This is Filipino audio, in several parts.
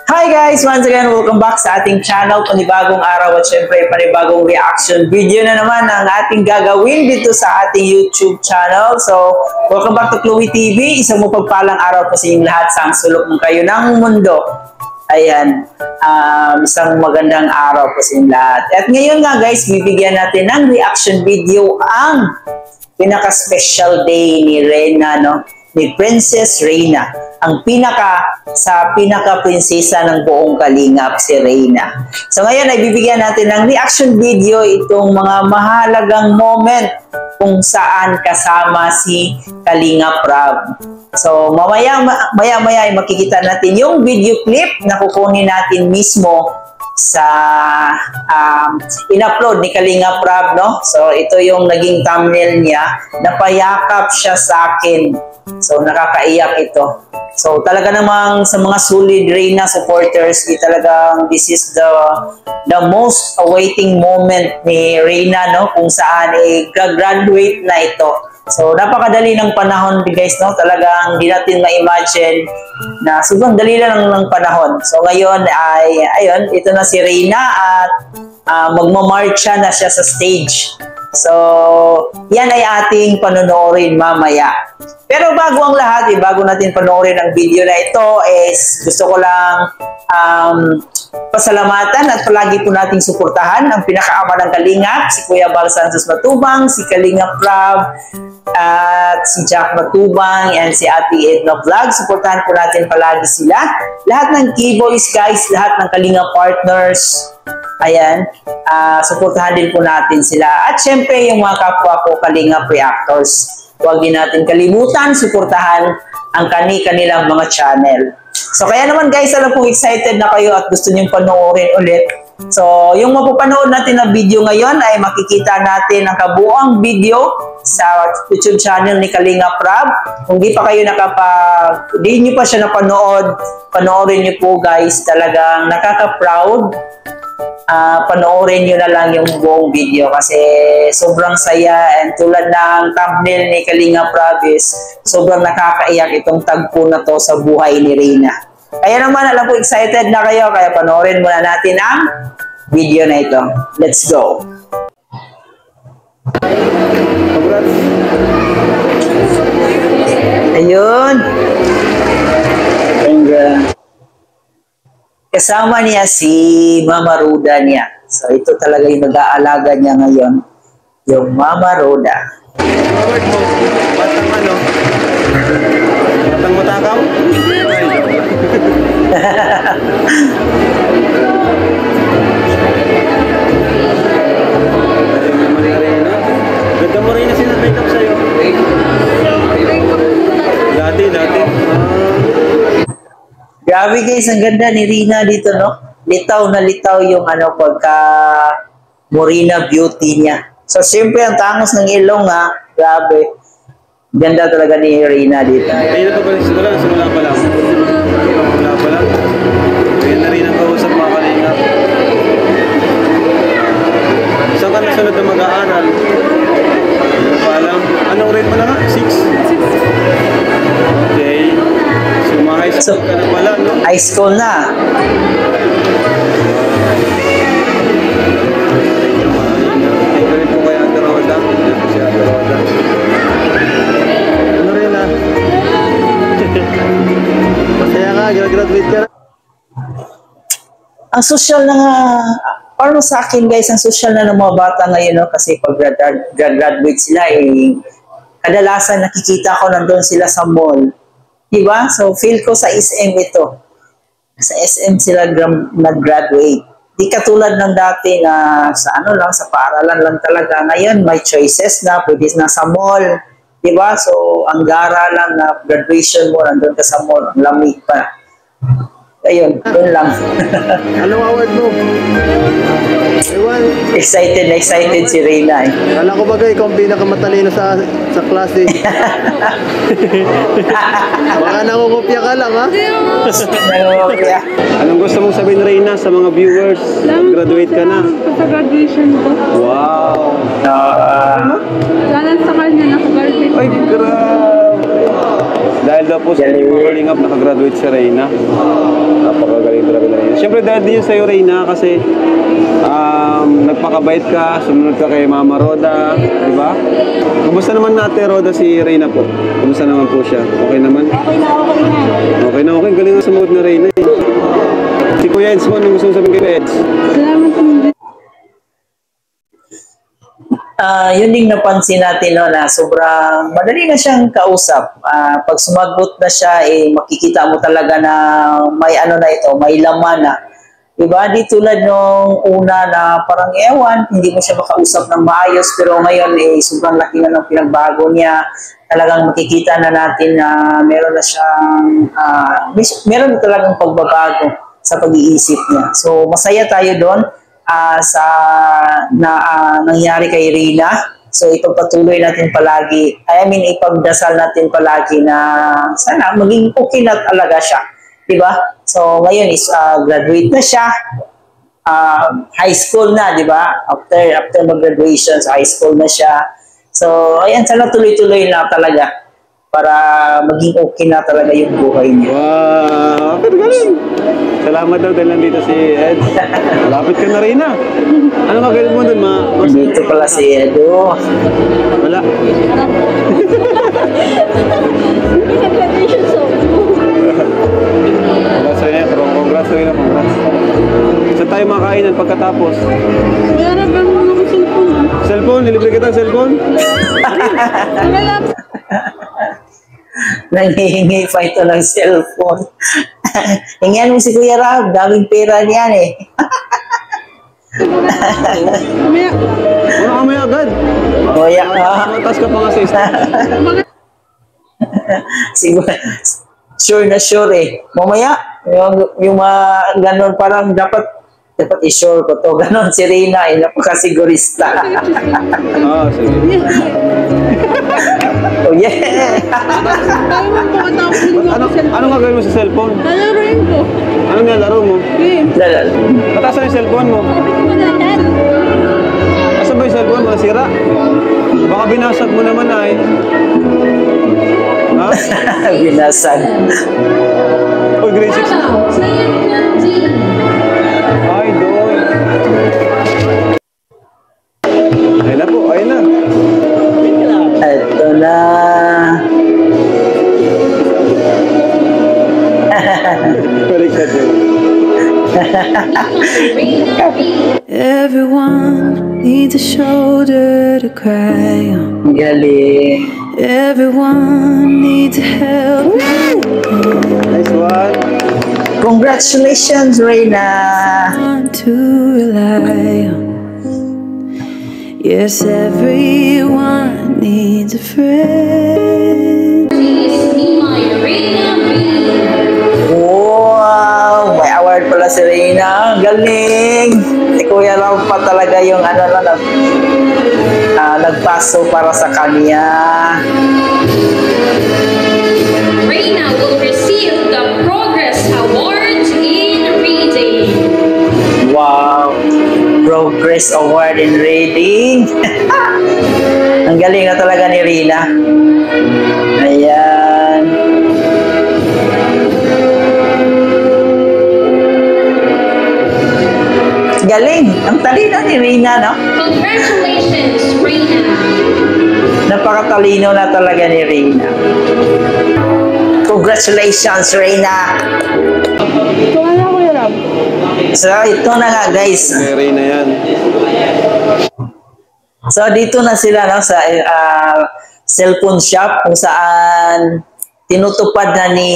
Hi guys! Once again, welcome back sa ating channel. Panibagong araw at syempre panibagong reaction video na naman ang ating gagawin dito sa ating YouTube channel. So, welcome back to Chloe TV. Isang mapagpalang araw po sa inyong lahat sa sulok ng kayo ng mundo. Ayan, isang magandang araw po sa inyong lahat. At ngayon nga guys, bibigyan natin ng reaction video ang pinaka-special day ni Reyna, no? Ni Princess Reyna, ang pinaka-prinsesa ng buong Kalingap, si Reyna. So ngayon ay bibigyan natin ng reaction video itong mga mahalagang moment kung saan kasama si Kalingap Rab. So maya ay makikita natin yung video clip na kukunin natin mismo sa in-upload ni Kalingap Rab, no? So ito yung naging thumbnail niya, napayakap siya sa akin. So nakakaiyak ito. So talaga namang sa mga solid Reyna supporters, talagang this is the most awaiting moment ni Reyna, no? Kung saan graduate na ito. So napakadali ng panahon guys, no? Talagang hindi natin ma-imagine na sobrang dali lang ng panahon. So ngayon ay ayun, ito na si Reyna at magmamarcha na siya sa stage. So yan ay ating panonoorin mamaya. Pero bago ang lahat, bago natin panoorin ang video na ito, gusto ko lang pasalamatan at palagi po nating suportahan ang pinakaama ng Kalingap, si Kuya Bal Santos Matubang, si Kalingap Rab, at si Jack Matubang, and si Ate Edna Vlog. Suportahan po natin palagi sila. Lahat ng K-Boys guys, lahat ng Kalingap partners, ayan, suportahan din po natin sila. At syempre yung mga kapwa ko Kalingap reactors, huwag din natin kalimutan, suportahan ang kanilang mga channel. So kaya naman guys, alam kong excited na kayo at gusto niyong panoorin ulit. So yung mapapanood natin na video ngayon ay makikita natin ang kabuuang video sa YouTube channel ni Kalingap Rab. Kung di pa kayo di nyo pa siya napanood, panoorin nyo po guys. Talagang nakaka-proud. Panoorin nyo na lang yung buong video kasi sobrang saya, and tulad ng thumbnail ni Kalingap Rab, sobrang nakakaiyak itong tagpo na to sa buhay ni Reyna. Kaya naman alam ko excited na kayo, kaya panoorin muna natin ang video na ito. Let's go! Ayun! Kasama niya si Mama Roda niya. So ito talaga yung nag-aalaga niya ngayon, yung Mama Roda. Robert mo, batang ano? Batang matakaw? Ganda mo rin na sinag-makeup sa'yo. Dati. Grabe guys, ang ganda ni Reyna dito, no? Litaw na litaw yung pagka Morena beauty niya. So siyempre ang tangos ng ilong, grabe. Ganda talaga ni Reyna dito. Ayun na pa pala simula pa lang. Ayun na rin ang kausap mga Kalingap. Saan ka nasunod na mag-aaral? Ano pa alam? Anong grade mo na nga? 6? Okay. So mga high school ka na pala, no? High school na. Thank you rin po kay Ate Roda. Si Ate Roda. Ano rin Masaya ka, graduate ka na. Ang social na parang sa akin guys, ang social na ng mga bata ngayon, no? Kasi pag graduate sila, kadalasan nakikita ko nandun sila sa mall. Diba? So, feel ko sa SM ito. Sa SM sila nag-graduate. Di katulad ng dati na sa sa paaralan lang talaga. Ngayon, may choices na, pwede na sa mall. Diba? So, ang gara lang na graduation mo, nandun ka sa mall, ang lamig pa. Ayun, yun lang. Anong award mo? Ewan. Excited si Reyna. Kala ko bagay, ikaw ang pinakamatalino sa klase. Baka nangungopya ka lang, ha? Nangungopya. Anong gusto mong sabihin, Reyna, sa mga viewers? Graduate ka na. Sa graduation ko. Wow! Lalan sa kanya, nakagraduate. Ay, grabe! Dahil daw po sa Galing. mga kalingap, nakagraduate si Reyna. Napakagaling talaga na Reyna. Siyempre dahil din yun sa'yo, Reyna, kasi nagpakabait ka, sumunod ka kay Mama Roda, di ba? Kumusta naman natin, Roda, si Reyna po? Kumusta naman po siya? Okay naman? Okay na, okay na. Okay na, okay. Galing ang sumunod na Reyna. Eh. Si Kuya Eds mo, anong gusto mo sabihin kay Eds? Salamat po. Yun din napansin natin no, na sobrang madali na siyang kausap. Pag sumagot na siya, makikita mo talaga na may ano na ito, may laman na. Diba? Di tulad nung una na parang ewan, hindi mo siya makausap ng maayos, pero ngayon sobrang laki na ng pinagbago niya. Talagang makikita na natin na meron na siyang, meron talagang pagbabago sa pag-iisip niya. So masaya tayo doon. Sa nangyari kay Reyna. So ipagpatuloy natin palagi, ipagdasal natin palagi na sana maging okay na talaga siya. Diba? So ngayon is graduate na siya. High school na, diba? After mag-graduation, so high school na siya. So ayan, sana tuloy-tuloy na talaga para maging okay na talaga yung buhay niya. Wow! Pero galing! Salamat daw dahil nandito si Ed. Malapit ka na rin na. Ano magaling mo dun, Dito pala si Edo. Wala. Congratulations, so. Congrats sa'yo na. Congrats sa'yo na. Congrats. Saan tayo makakainan pagkatapos? Meron ba mo ng cellphone? Cellphone? Nilibre kita ang cellphone? Wala lang. Nanghihingi pa ito ng cellphone. Hingyan mo si Kuya Rab, daming pera niyan eh. Mamaya. Ano kamay agad? Kuya ka. Matas ka pa nga sis. Siguro, sure na sure eh. Mamaya, yung mga ganon parang dapat i-sure ko to. Ganon si Reyna eh, napakasigurista. Sige. Oh yeah! Tayo mo pagkatapos mo Ano gagawin mo sa cellphone? lalaroin ko. Ano nilalaro mo? Game. Mataas na yung cellphone mo. Malatan. Asan ba yung cellphone mo? Nasira? Baka binasag mo naman ay. Ha? Binasag. Uy, grade 6 na. Ay, doon. Ayun na po, ayun na. Ito na. Baliktad yun. Everyone needs a shoulder to cry on. Galing. Everyone needs help. Nice one. Congratulations, Reyna. Someone to rely on. Yes, everyone needs a friend. Wow! May award pala si Reyna. Galing! Si Kuya Rob pa talaga yung nagpaso para sa kanya. Reyna will receive the Progress Award in Reading. Wow! Progress Award in Reading. Ang galing na talaga ni Reyna. Ayan. Galing! Ang talino ni Reyna, no? Congratulations, Reyna. Napakatalino na talaga ni Reyna. Congratulations, Reyna! Wala ko yun, Rob. So, ito na nga, guys. May na yan. So, dito na sila no, sa cellphone shop kung saan tinutupad na ni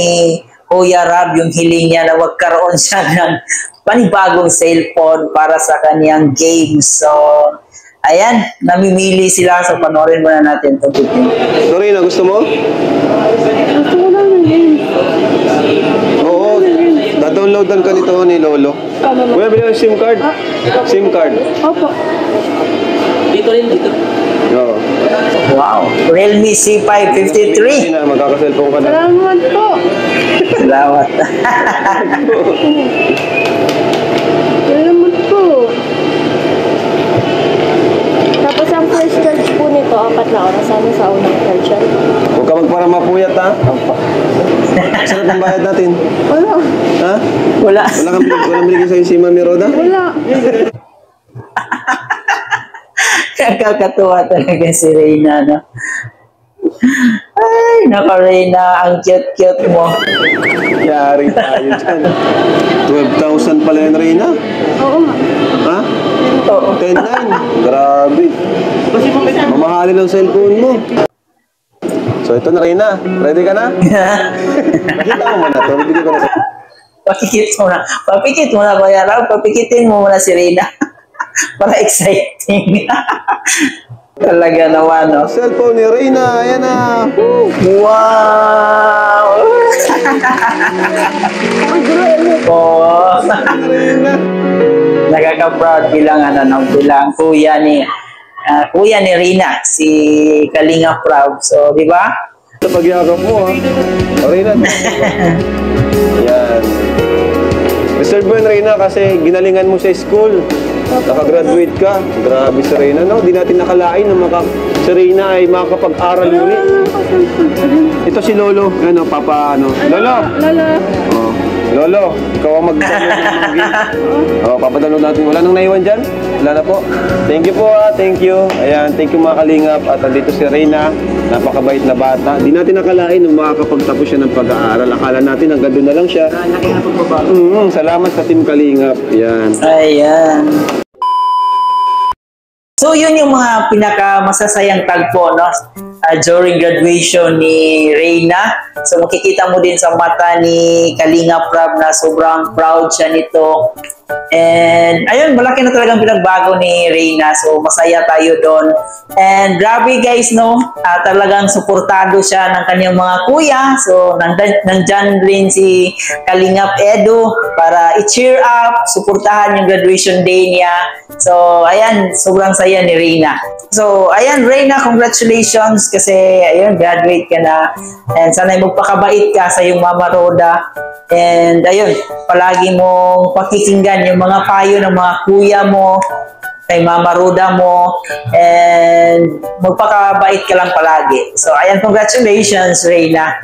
Kuya Rob yung hiling niya na magkaroon siya ng panibagong cellphone para sa kanyang games. So, ayan, namimili sila. So, panoorin muna natin ito. Dorina, gusto mo? Gusto ko lang ng game. Oo. Da-downloadan ka nito ni Lolo. Kuya, bilhin ng SIM card. SIM card. Opo. Oo. Wow, Realme C553. Na, magkaka-cellphone ka na. Salamat po. Salamat. Salamat po. Tapos ang first charge po nito, 4 na oras. Ano sa unang charge yan? Huwag ka magpara mapuyat, ha? Sarap ang bayad natin. Wala. Ha? Wala. Walang binigay sa'yo si Mami Roda? Wala. Kakatuwa talaga si Reyna, no? Ay, naka Reyna, ang cute-cute mo. Yari tayo dyan. 12,000 pala yun, Reyna. Oo nga. Ha? Oo. 10,900. Grabe. Mamahalin ang cellphone mo. So ito na, Reyna. Ready ka na? Nakita mo muna ito. Bibigyan ko na sa... Papikit mo na. Papikit mo na, Kuya Rab. Papikitin mo muna si Reyna. Para exciting. Talaga naman, no? Cellphone ni Reyna. Ayan na. Wow! Oh, Reyna. nakaka-proud bilang bilang kuya ni Rina, si Kalinga Proud. So, di ba? Ito pagyakap mo, ha? Reyna. Yan. Reserve mo yun, Reyna, kasi ginalingan mo sa school. Nakagraduate ka. Grabe si Reyna, no? Di natin nakalain na si Reyna ay makakapag-aral ulit. Ito si Lolo. Ano, Papa, ano? Lolo! Lala. Oh. Lolo, ikaw ang mag-download ng game. Oh, papadownload natin. Wala nang naiwan dyan? Wala na po. Thank you po, thank you. Ayan, thank you mga kalingap. At andito si Reyna, napakabait na bata. Di natin nakalain na makakapagtapos siya ng pag-aaral. Akala natin hanggang doon na lang siya. Salamat sa Team Kalingap. Ayan. Ayan. So, yun yung mga pinaka-masasayang tagpo, no? During graduation ni Reyna. So, makikita mo din sa mata ni Kalinga Prab na sobrang proud siya nito. And, ayun, malaki na talagang pinagbago ni Reyna. So, masaya tayo doon. And, grabe guys, no? Talagang suportado siya ng kanyang mga kuya. So, nandyan rin si Kalingap Edu para i-cheer up, suportahan yung graduation day niya. So, ayan, sobrang saya ni Reyna. So, ayan, Reyna, congratulations kasi, ayun, graduate ka na. And sana magpakabait ka sa iyong Mama Roda. And, ayun, palagi mong pakikinggan yung mga payo ng mga kuya mo, kay Mama Roda mo, and magpakabait ka lang palagi. So, ayan, congratulations, Reyna.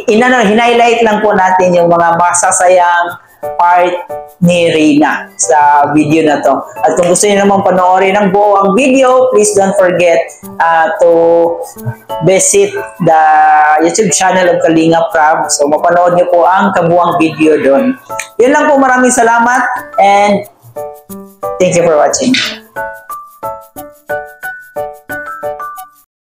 Hinighlight lang po natin yung mga masasayang part ni Reyna sa video na to. At kung gusto niyo naman panoorin ng buo ang video, please don't forget to visit the YouTube channel of Kalinga Prab. So, mapanood niyo po ang kabuang video doon. Yun lang po, maraming salamat and thank you for watching.